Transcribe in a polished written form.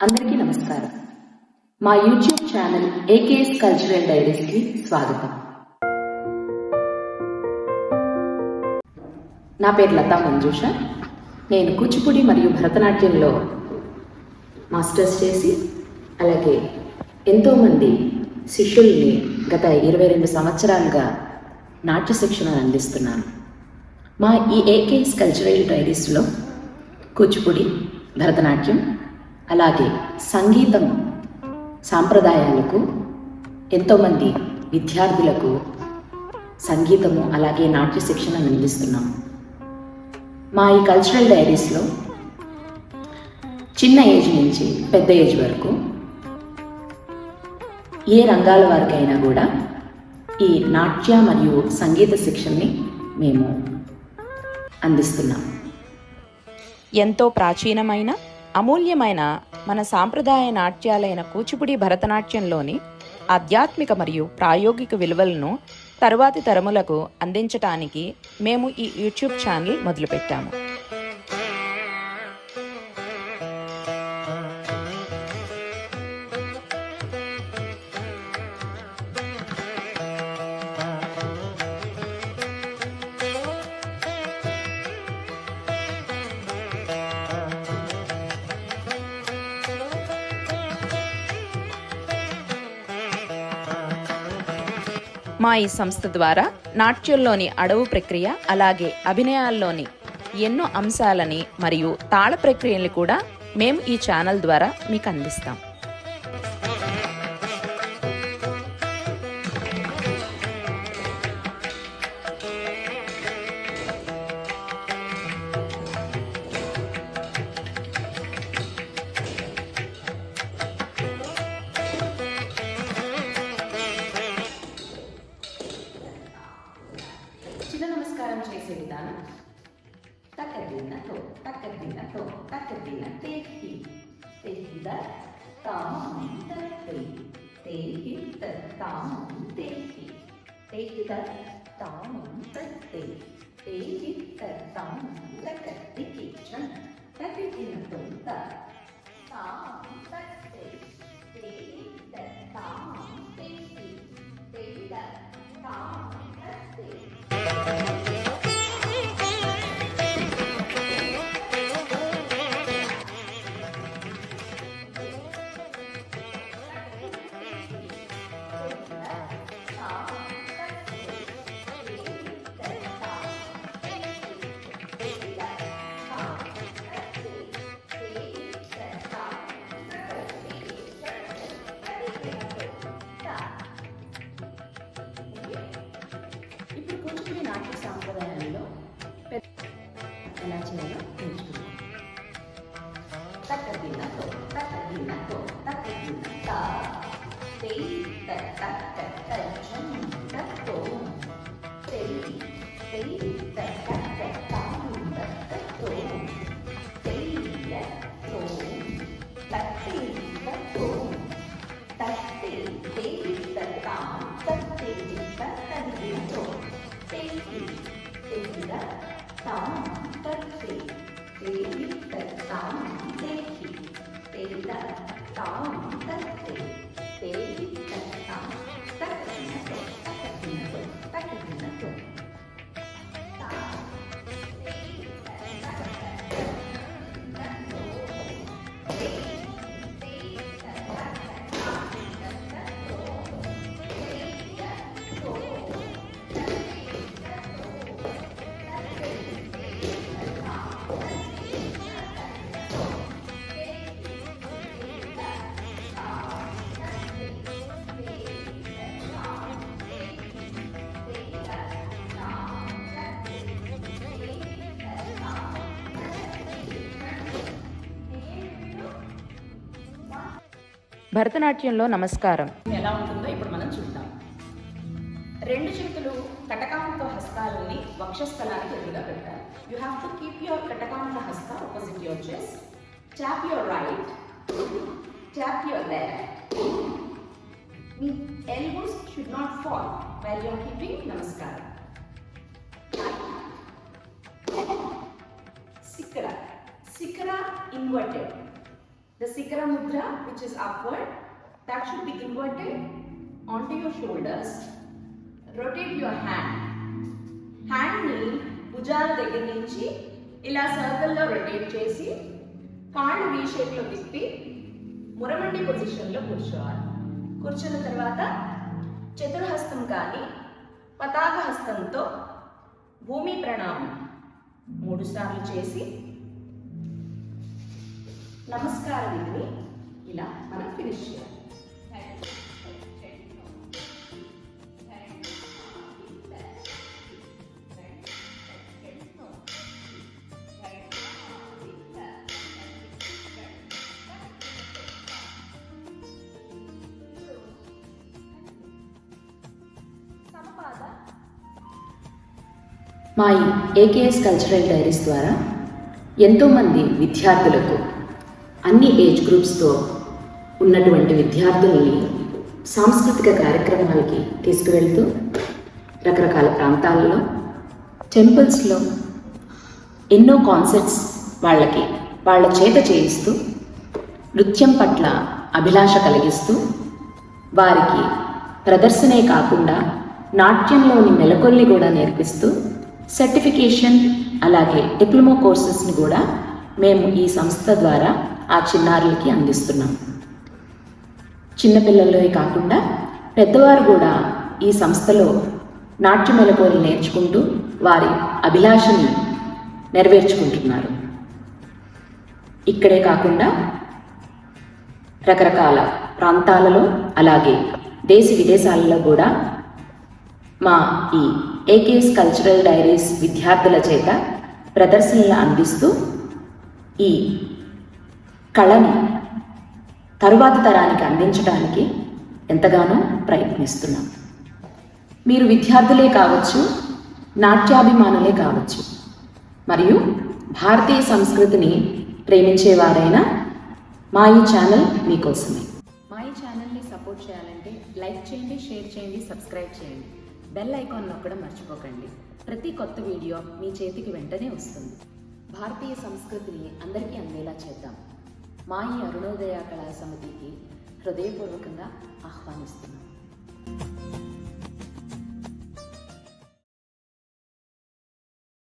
అందరికీ నమస్కారం. మా యూట్యూబ్ ఛానల్ ఏకేఎస్ కల్చరల్ డైరీస్కి స్వాగతం. నా పేరు లతా మంజుష. నేను కూచిపూడి మరియు భరతనాట్యంలో మాస్టర్స్ చేసి అలాగే ఎంతోమంది శిష్యుల్ని గత 22 సంవత్సరాలుగా నాట్య శిక్షణ అందిస్తున్నాను. మా ఈ ఏకేఎస్ కల్చరల్ డైరీస్లో కూచిపూడి, భరతనాట్యం అలాగే సంగీతం సాంప్రదాయాలకు ఎంతోమంది విద్యార్థులకు సంగీతము అలాగే నాట్య శిక్షణ అందిస్తున్నాం. మా ఈ కల్చరల్ డైరీస్లో చిన్న ఏజ్ నుంచి పెద్ద ఏజ్ వరకు ఏ రంగాల వారికైనా కూడా ఈ నాట్య మరియు సంగీత శిక్షణని మేము అందిస్తున్నాం. ఎంతో ప్రాచీనమైన అమూల్యమైన మన సాంప్రదాయ నాట్యాలైన కూచిపూడి భరతనాట్యంలోని ఆధ్యాత్మిక మరియు ప్రాయోగిక విలువలను తరువాతి తరములకు అందించటానికి మేము ఈ యూట్యూబ్ ఛానల్ మొదలుపెట్టాము. మా ఈ సంస్థ ద్వారా నాట్యంలోని అడవు ప్రక్రియ అలాగే అభినయాల్లోని ఎన్నో అంశాలని మరియు తాళ ప్రక్రియల్ని కూడా మేము ఈ ఛానల్ ద్వారా మీకు అందిస్తాం. చిన్న నమస్కారం చేసే విధానం తక్కదిన్నతో తక్కదిన్నతో తక్కదిన్న తేహి తేహిద తామం తత్తే తేహిద తామం తేహి తేహిద తామం తత్తే తేహిద తామం తక్కత్తి కిచన్ తక్కదిన్నతో తామం తత్తే తేహిద తామం తేహి తేహిద తామం తత్తే. ఇప్పుడు కూచిపూడి నాట్య సాంప్రదాయాల్లో ఎలా చేయాలో నేర్చుకుందాం. తక్కదిన్నతో తక్కదిన్నతో తక్కదిన్న తా తే తక్క తచ్చం తత్తో తే తే తక్క తాం తత్తో తే యత్తో తత్తే తత్తో తత్తే తే తత్తాం తత్తే తక్కదిన్నతో తేహి తేహిద తాం తత్తే తేహి తత్తాం తేహి తేహిద తాం తత్తే తేహి తత్తాం తక్కదిన్నతో తక్కదిన్నతో తక్కదిన్నతో భరతనాట్యంలో నమస్కారం ఎలా ఉంటుందో ఇప్పుడు మనం చూద్దాం. రెండు చేతులు కటకాంత హస్తాలని వక్షస్థలానికి ఎదురుగా పెట్టాలి. You have to keep your కటకాంత హస్త opposite your chest. Tap your right, tap your left. మీ elbows should not fall while you are keeping నమస్కారం. Sikara inverted. The Sikara Mudra, which is upward, that should be inverted onto your shoulders. Rotate your hand. Hand ni భుజాల దగ్గర నుంచి ఇలా సర్కిల్లో rotate చేసి కాళ్ళు V shape లో తిప్పి మురమండి పొజిషన్ లో కూర్చోవాలి. కూర్చున్న తర్వాత చతుర్హస్తం కానీ పతాక హస్తంతో భూమి ప్రణామం 3 సార్లు చేసి నమస్కార విధిని ఇలా మనం ఫినిష్ చేయాలి. మా ఈ ఏకేఎస్ కల్చరల్ డైరీస్ ద్వారా ఎంతోమంది విద్యార్థులకు అన్ని ఏజ్ గ్రూప్స్తో ఉన్నటువంటి విద్యార్థుల్ని సాంస్కృతిక కార్యక్రమాలకి తీసుకువెళ్తూ రకరకాల ప్రాంతాల్లో టెంపుల్స్లో ఎన్నో కాన్సర్ట్స్ వాళ్ళ చేత చేయిస్తూ నృత్యం పట్ల అభిలాష కలిగిస్తూ వారికి ప్రదర్శనే కాకుండా నాట్యంలోని మెలకువల్ని కూడా నేర్పిస్తూ సర్టిఫికేషన్ అలాగే డిప్లొమా కోర్సెస్ని కూడా మేము ఈ సంస్థ ద్వారా ఆ చిన్నారులకి అందిస్తున్నాం. చిన్నపిల్లలే కాకుండా పెద్దవారు కూడా ఈ సంస్థలో నాట్య మెలకువలు నేర్చుకుంటూ వారి అభిలాషని నెరవేర్చుకుంటున్నారు. ఇక్కడే కాకుండా రకరకాల ప్రాంతాలలో అలాగే దేశ విదేశాలలో కూడా మా ఈ ఏకేఎస్ కల్చరల్ డైరీస్ విద్యార్థుల చేత ప్రదర్శనలు అందిస్తూ ఈ కళని తరువాతి తరానికి అందించడానికి ఎంతగానో ప్రయత్నిస్తున్నాం. మీరు విద్యార్థులే కావచ్చు, నాట్యాభిమానులే కావచ్చు, మరియు భారతీయ సంస్కృతిని ప్రేమించేవారైనా మా ఈ ఛానల్ మీకోసమే. మా ఈ ఛానల్ని సపోర్ట్ చేయాలంటే లైక్ చేయండి, షేర్ చేయండి, సబ్స్క్రైబ్ చేయండి. బెల్ ఐకాన్ నొక్కడం మర్చిపోకండి. ప్రతి కొత్త వీడియో మీ చేతికి వెంటనే వస్తుంది. భారతీయ సంస్కృతిని అందరికీ అందేలా చేద్దాం. మా ఈ అరుణోదయ కళా సమితికి హృదయపూర్వకంగా ఆహ్వానిస్తున్నాం.